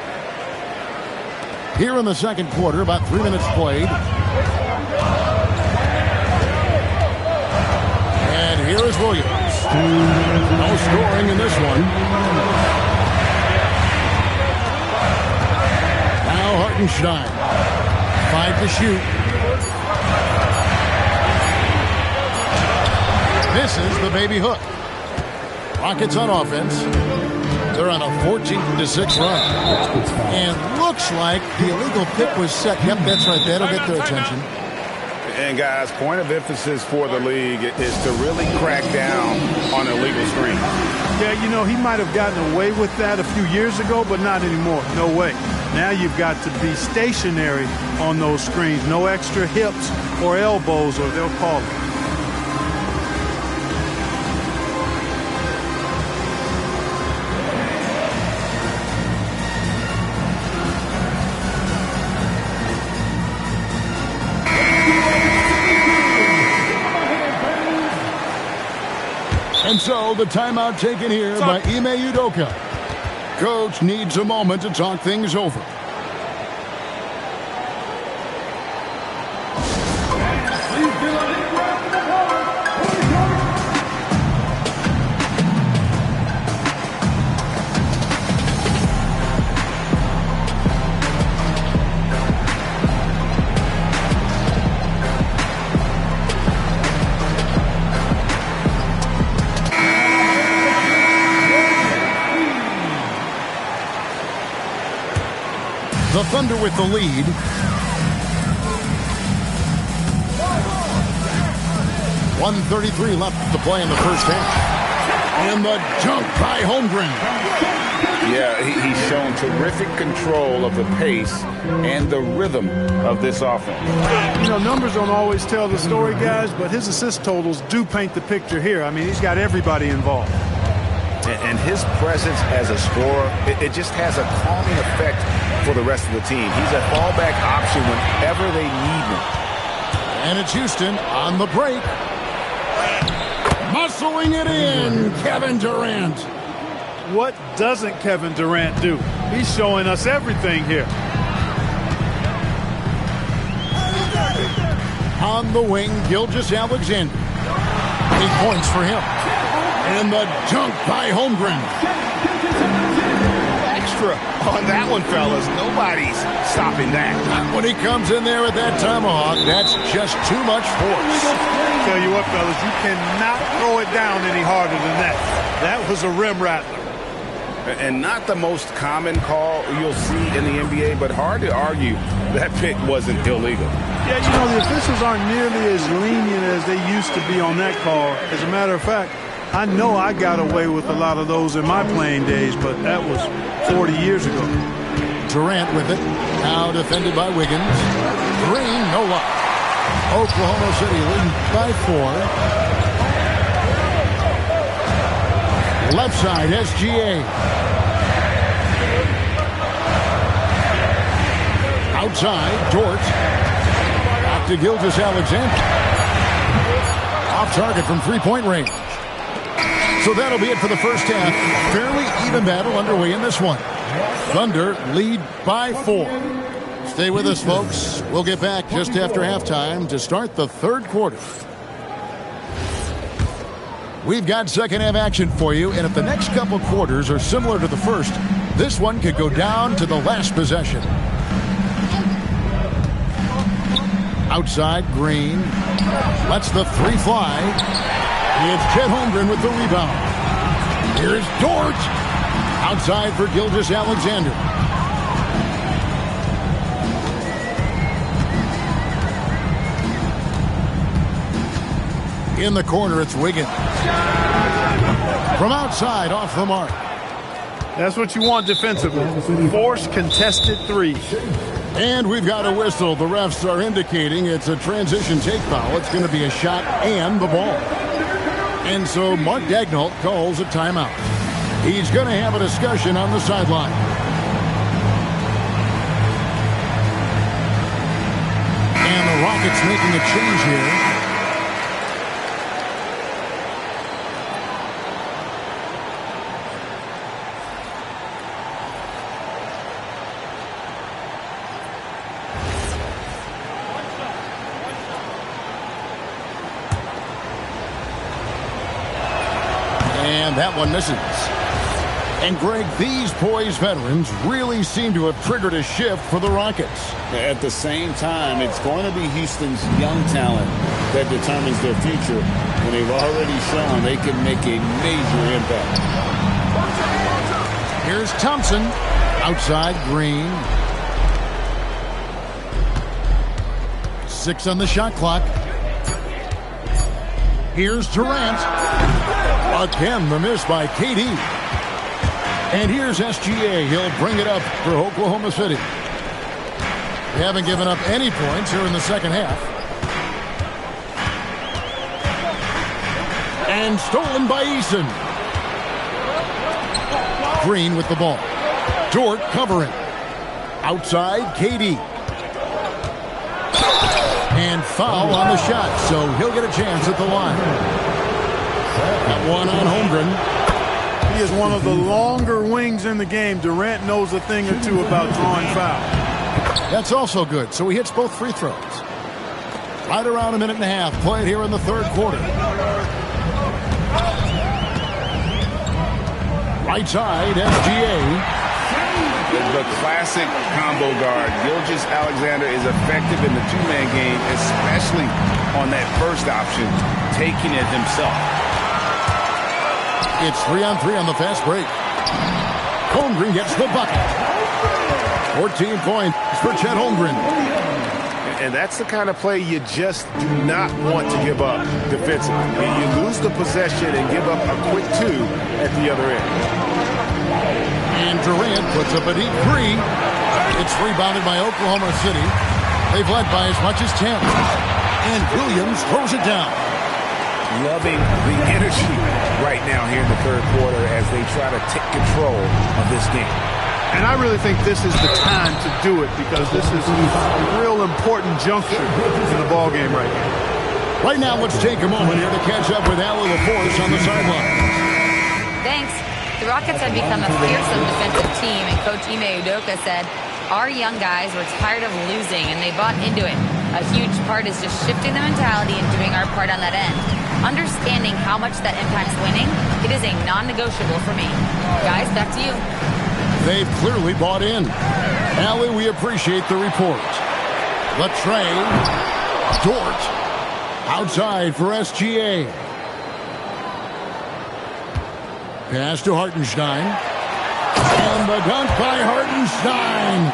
Here in the second quarter, about 3 minutes played. And here is Williams. No scoring in this one. Now Hartenstein. 5 to shoot. Misses the baby hook. Rockets on offense. They're on a 14-6 run. And looks like the illegal pick was set. Yep, that's right. That'll get their attention. And, guys, point of emphasis for the league is to really crack down on illegal screens. Yeah, you know, he might have gotten away with that a few years ago, but not anymore. No way. Now you've got to be stationary on those screens. No extra hips or elbows, or they'll call it. And so the timeout taken here by Ime Udoka. Coach needs a moment to talk things over. The Thunder with the lead. .133 left to play in the first half. And the dunk by Holmgren. Yeah, he's shown terrific control of the pace and the rhythm of this offense. You know, numbers don't always tell the story, guys, but his assist totals do paint the picture here. I mean, he's got everybody involved. And his presence as a scorer, it just has a calming effect for the rest of the team. He's a fallback option whenever they need him. And it's Houston on the break. Muscling it in, Kevin Durant. What doesn't Kevin Durant do? He's showing us everything here. On the wing, Gilgeous-Alexander. 8 points for him. And the dunk by Holmgren. Extra on that one, fellas. Nobody's stopping that. When he comes in there with that tomahawk, that's just too much force. Tell you what, fellas, you cannot throw it down any harder than that. That was a rim rattler. And not the most common call you'll see in the NBA, but hard to argue that pick wasn't illegal. Yeah, you know, the officials aren't nearly as lenient as they used to be on that call. As a matter of fact, I know I got away with a lot of those in my playing days, but that was 40 years ago. Durant with it. Now defended by Wiggins. Green, no luck. Oklahoma City leading by 4. Left side, SGA. Outside, Dort. Back to Gilgeous-Alexander. Off target from three-point range. So that'll be it for the first half. Fairly even battle underway in this one. Thunder lead by 4. Stay with us, folks. We'll get back just after halftime to start the third quarter. We've got second half action for you, and if the next couple quarters are similar to the first, this one could go down to the last possession. Outside, Green lets the three fly. It's Chet Holmgren with the rebound. Here's Dort. Outside for Gilgeous-Alexander. In the corner, it's Wiggins. From outside, off the mark. That's what you want defensively. Force contested threes. And we've got a whistle. The refs are indicating it's a transition take foul. It's going to be a shot and the ball. And so Mark Daigneault calls a timeout. He's going to have a discussion on the sideline. And the Rockets making a change here. And that one misses. And, Greg, these poised veterans really seem to have triggered a shift for the Rockets. At the same time, it's going to be Houston's young talent that determines their future. when they've already shown they can make a major impact. Here's Thompson. Outside, Green. 6 on the shot clock. Here's Durant. Again, the miss by KD. And here's SGA. He'll bring it up for Oklahoma City. They haven't given up any points here in the second half. And stolen by Eason. Green with the ball. Dort covering. Outside, KD. And foul on the shot, so he'll get a chance at the line. That one on Holmgren. He is one of the longer wings in the game. Durant knows a thing or two about drawing foul. That's also good, so he hits both free throws. Right around a minute and a half played here in the third quarter. Right side, SGA. The classic combo guard. Gilgeous-Alexander is effective in the two-man game, especially on that first option, taking it himself. It's 3-on-3 on the fast break. Holmgren gets the bucket. 14 points for Chet Holmgren. And that's the kind of play you just do not want to give up defensively. You lose the possession and give up a quick 2 at the other end. And Durant puts up a deep 3. It's rebounded by Oklahoma City. They've led by as much as 10. And Williams throws it down. Loving the energy right now here in the third quarter as they try to take control of this game. And I really think this is the time to do it because this is a real important juncture in the ball game right now. Right now, let's take a moment here to catch up with Allie LaForce on the sideline. Thanks. The Rockets have become a fearsome defensive team, and Coach Ime Udoka said, our young guys were tired of losing, and they bought into it. A huge part is just shifting the mentality and doing our part on that end. Understanding how much that impacts winning, it is a non-negotiable for me. Guys, back to you. They've clearly bought in. Allie, we appreciate the report. Latrey. Dort. Outside for SGA. Pass to Hartenstein. And the dunk by Hartenstein.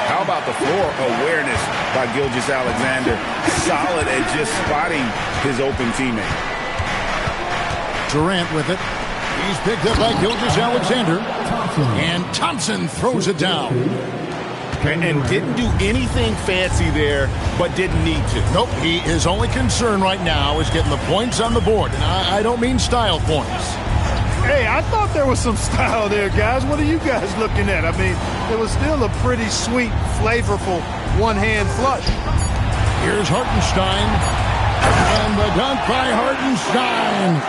How about the floor awareness by Gilgeous-Alexander? Solid at just spotting his open teammate. Durant with it. He's picked up by Gilgeous-Alexander. And Thompson throws it down. And didn't do anything fancy there, but didn't need to. Nope, his only concern right now is getting the points on the board. And I don't mean style points. Hey, I thought there was some style there, guys. What are you guys looking at? I mean, it was still a pretty sweet, flavorful one-hand flush. Here's Hartenstein. And the dunk by Hartenstein.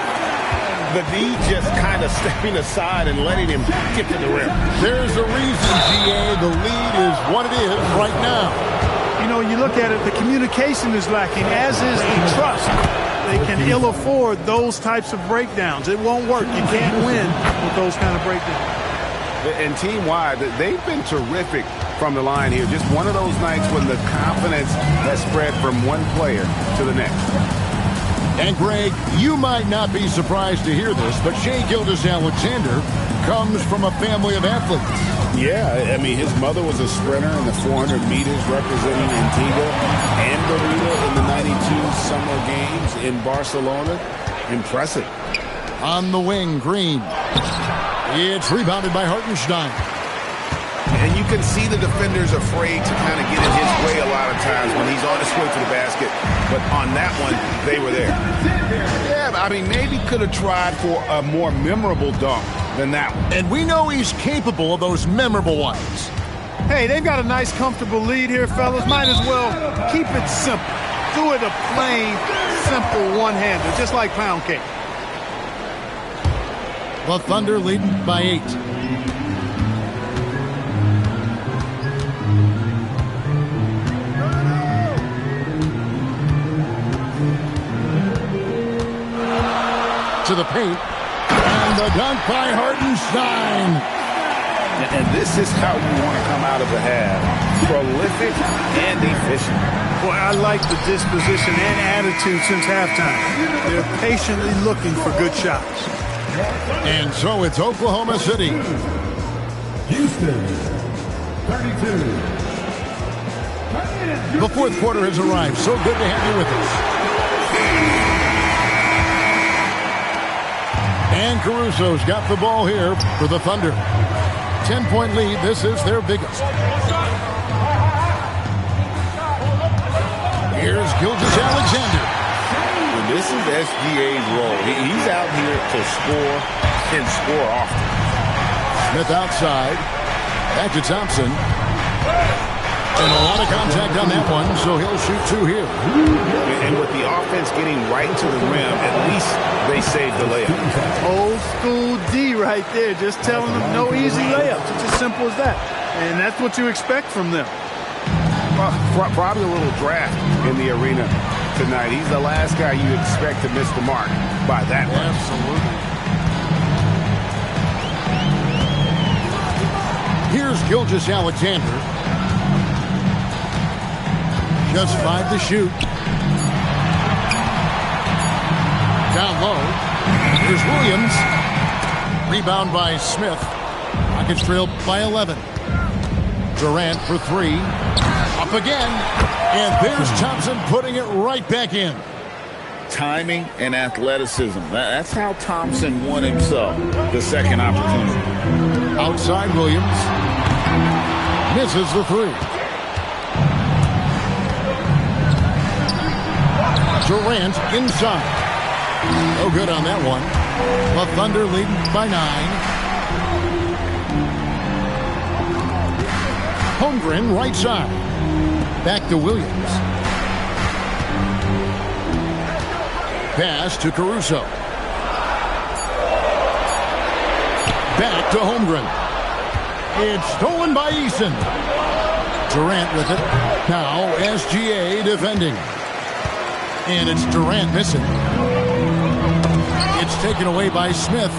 The D just kind of stepping aside and letting him get to the rim. There's a reason, GA, the lead is what it is right now. You know, you look at it, the communication is lacking, as is the trust. They can ill afford those types of breakdowns. It won't work. You can't win with those kind of breakdowns. And team-wide, they've been terrific from the line here. Just one of those nights when the confidence has spread from one player to the next. And, Greg, you might not be surprised to hear this, but Shai Gilgeous-Alexander comes from a family of athletes. Yeah, I mean, his mother was a sprinter in the 400 meters representing Antigua and Barbuda in the 92 Summer Games in Barcelona. Impressive. On the wing, Green. It's rebounded by Hartenstein. And you can see the defenders afraid to kind of get in his way a lot of times when he's on his way to the basket. But on that one, they were there. Yeah, I mean, maybe could have tried for a more memorable dunk than that one. And we know he's capable of those memorable ones. Hey, they've got a nice, comfortable lead here, fellas. Might as well keep it simple. Do it a plain, simple one-hander, just like pound cake. The Thunder leading by 8. To the paint. And the dunk by Hartenstein. And this is how you want to come out of the half. Prolific and efficient. Boy, I like the disposition and attitude since halftime. They're patiently looking for good shots. And so it's Oklahoma City. Houston, 32. The fourth quarter has arrived. So good to have you with us. And Caruso's got the ball here for the Thunder. 10-point lead. This is their biggest. Here's Gilgeous-Alexander. This is SGA's role. He's out here to score and score often. Smith outside. Back to Thompson. And a lot of contact on that one, so he'll shoot two here. And with the offense getting right to the rim, at least they saved the layup. Old school D right there, just telling them no easy layups. It's as simple as that. And that's what you expect from them. Probably a little draft in the arena tonight. He's the last guy you expect to miss the mark by that much. Absolutely. Here's Gilgeous-Alexander. Just 5 to shoot. Down low. Here's Williams. Rebound by Smith. Rockets trailed by 11. Durant for 3. Up again. And there's Thompson putting it right back in. Timing and athleticism. That's how Thompson won himself the second opportunity. Outside Williams. Misses the 3. Durant inside. No good on that one. The Thunder leading by 9. Holmgren right side. Back to Williams. Pass to Caruso. Back to Holmgren. It's stolen by Eason. Durant with it. Now SGA defending. And it's Durant missing. It's taken away by Smith.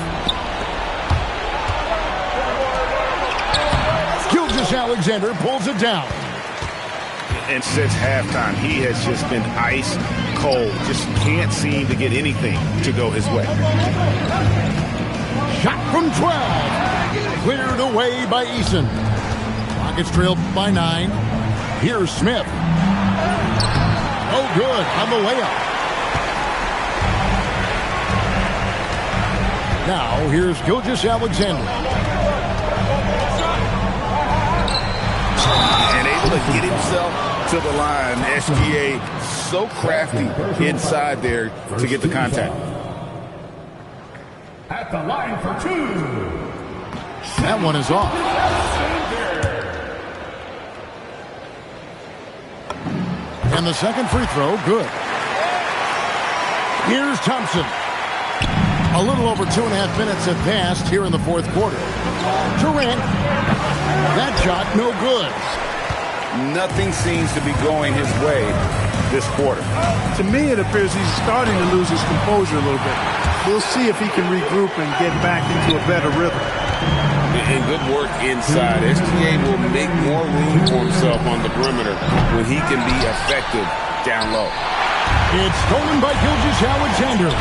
Gilgeous-Alexander pulls it down. And since halftime, he has just been ice cold. Just can't seem to get anything to go his way. Shot from 12. Cleared away by Eason. Rockets trailed by 9. Here's Smith. Oh, good on the layup. Now, here's Gilgeous-Alexander. And able to get himself to the line. SGA so crafty inside there to get the contact. At the line for 2. That one is off. And the second free throw, good. Here's Thompson. A little over 2.5 minutes have passed here in the fourth quarter. Durant. That shot, no good. Nothing seems to be going his way this quarter. To me, it appears he's starting to lose his composure a little bit. We'll see if he can regroup and get back into a better rhythm. And good work inside. SGA will make more room for himself on the perimeter when he can be effective down low. It's stolen by Gilgeous-Alexander.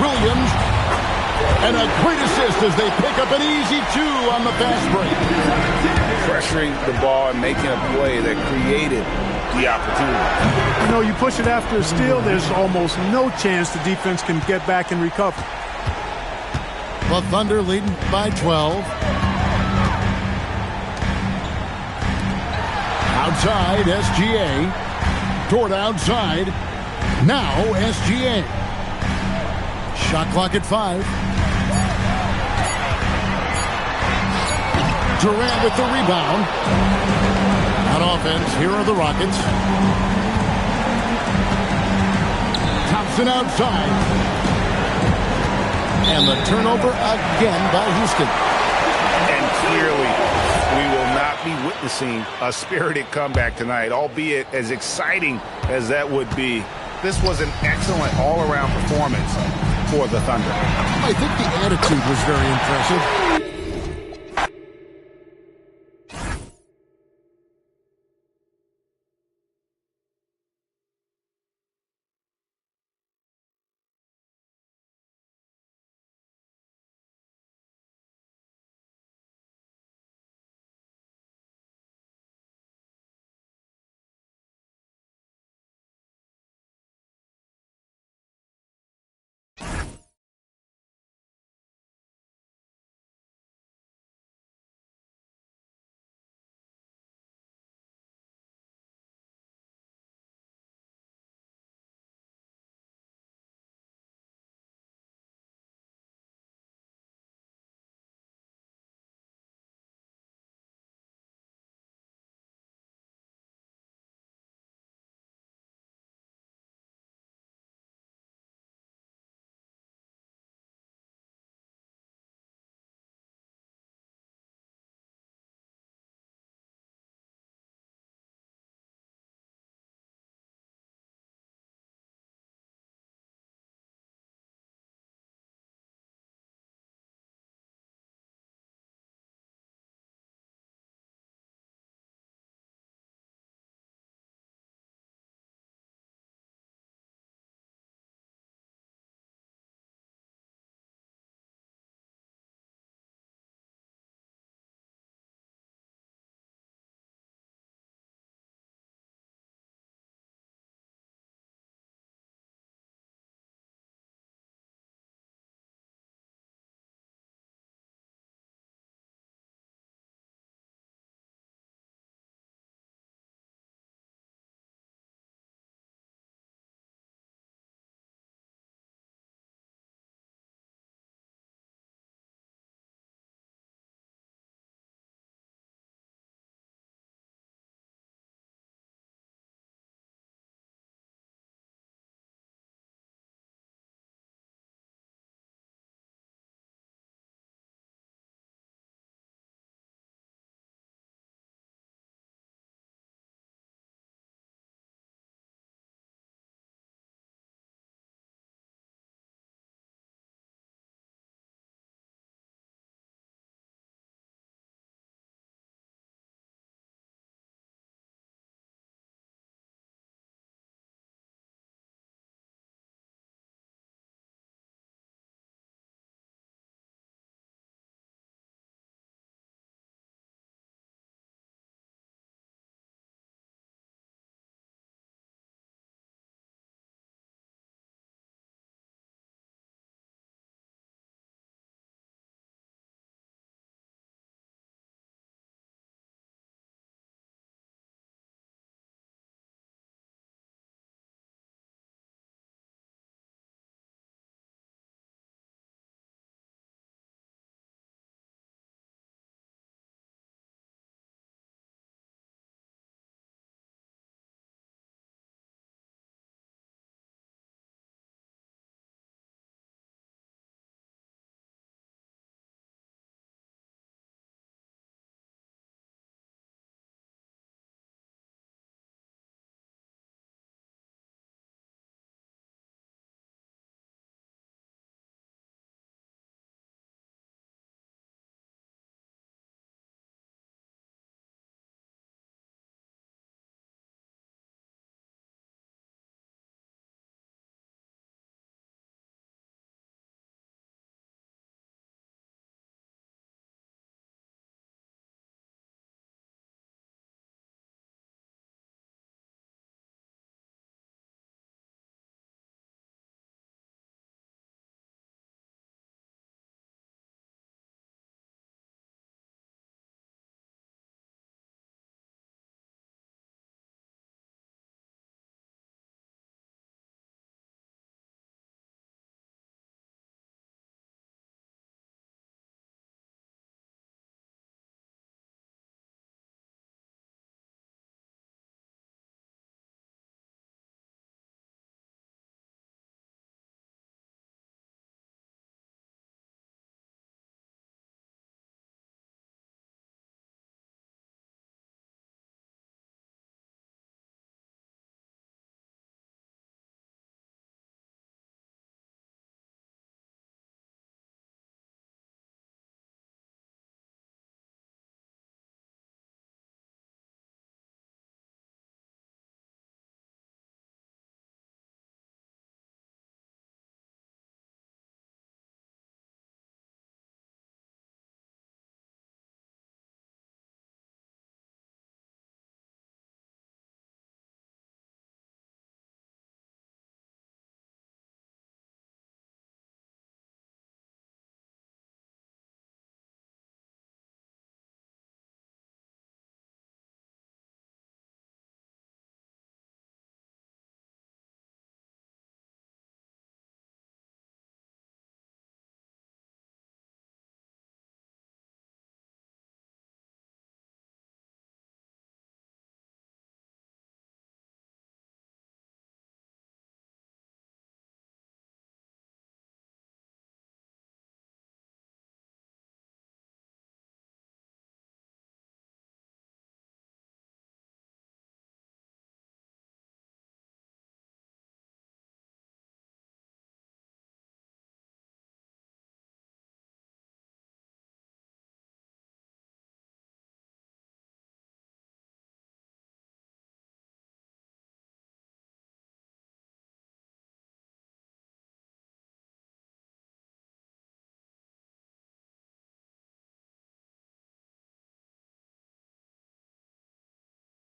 Williams. And a great assist as they pick up an easy 2 on the fast break. Pressuring the ball and making a play that created the opportunity. You know, you push it after a steal, there's almost no chance the defense can get back and recover. The Thunder leading by 12. Outside, SGA. Toward outside. Now, SGA. Shot clock at 5. Durant with the rebound. On offense, here are the Rockets. Thompson outside. And the turnover again by Houston. And clearly, we will not be witnessing a spirited comeback tonight, albeit as exciting as that would be. This was an excellent all-around performance for the Thunder. I think the attitude was very impressive.